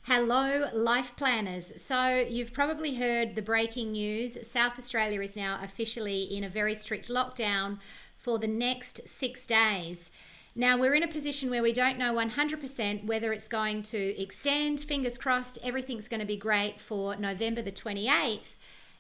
Hello, life planners. So, you've probably heard the breaking news. South Australia is now officially in a very strict lockdown for the next 6 days. Now, we're in a position where we don't know 100% whether it's going to extend. Fingers crossed, everything's going to be great for November the 28th.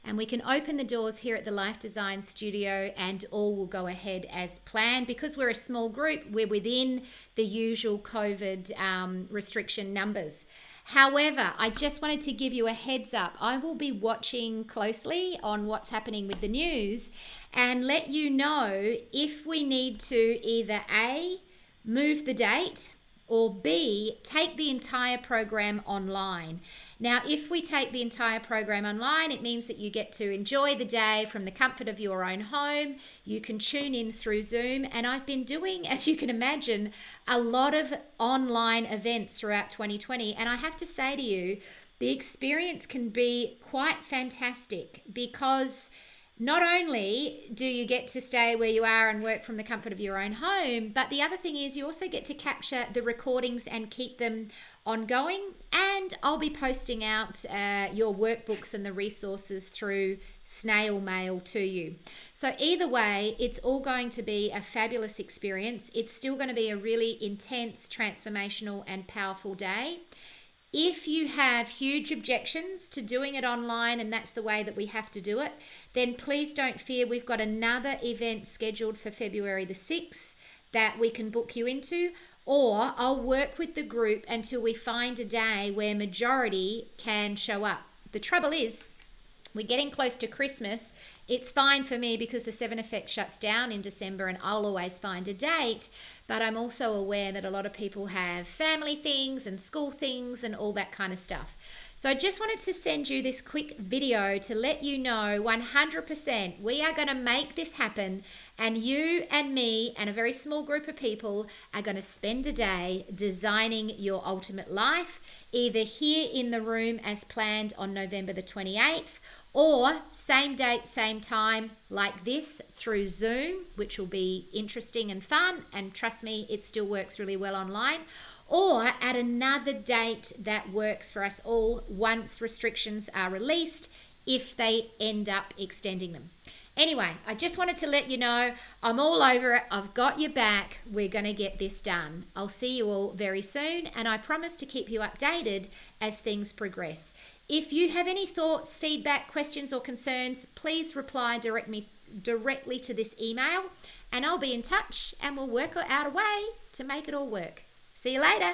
And we can open the doors here at the Life Design Studio and all will go ahead as planned. Because we're a small group, we're within the usual COVID restriction numbers. However, I just wanted to give you a heads up. I will be watching closely on what's happening with the news and let you know if we need to either A, move the date, or B, take the entire program online. Now, if we take the entire program online, it means that you get to enjoy the day from the comfort of your own home. You can tune in through Zoom. And I've been doing, as you can imagine, a lot of online events throughout 2020. And I have to say to you, the experience can be quite fantastic because not only do you get to stay where you are and work from the comfort of your own home, but the other thing is you also get to capture the recordings and keep them ongoing. And I'll be posting out your workbooks and the resources through snail mail to you. So either way, it's all going to be a fabulous experience. It's still going to be a really intense, transformational and powerful day. If you have huge objections to doing it online and that's the way that we have to do it, then please don't fear. We've got another event scheduled for February the 6th that we can book you into, or I'll work with the group until we find a day where majority can show up. The trouble is, we're getting close to Christmas. It's fine for me because the Seven Effect shuts down in December and I'll always find a date. But I'm also aware that a lot of people have family things and school things and all that kind of stuff. So I just wanted to send you this quick video to let you know 100% we are going to make this happen, and you and me and a very small group of people are going to spend a day designing your ultimate life, either here in the room as planned on November the 28th, or same date, same time like this through Zoom, which will be interesting and fun. And trust me, it still works really well online. Or at another date that works for us all once restrictions are released, if they end up extending them. Anyway, I just wanted to let you know I'm all over it. I've got your back. We're going to get this done. I'll see you all very soon, and I promise to keep you updated as things progress. If you have any thoughts, feedback, questions, or concerns, please reply directly to this email, and I'll be in touch and we'll work out a way to make it all work. See you later.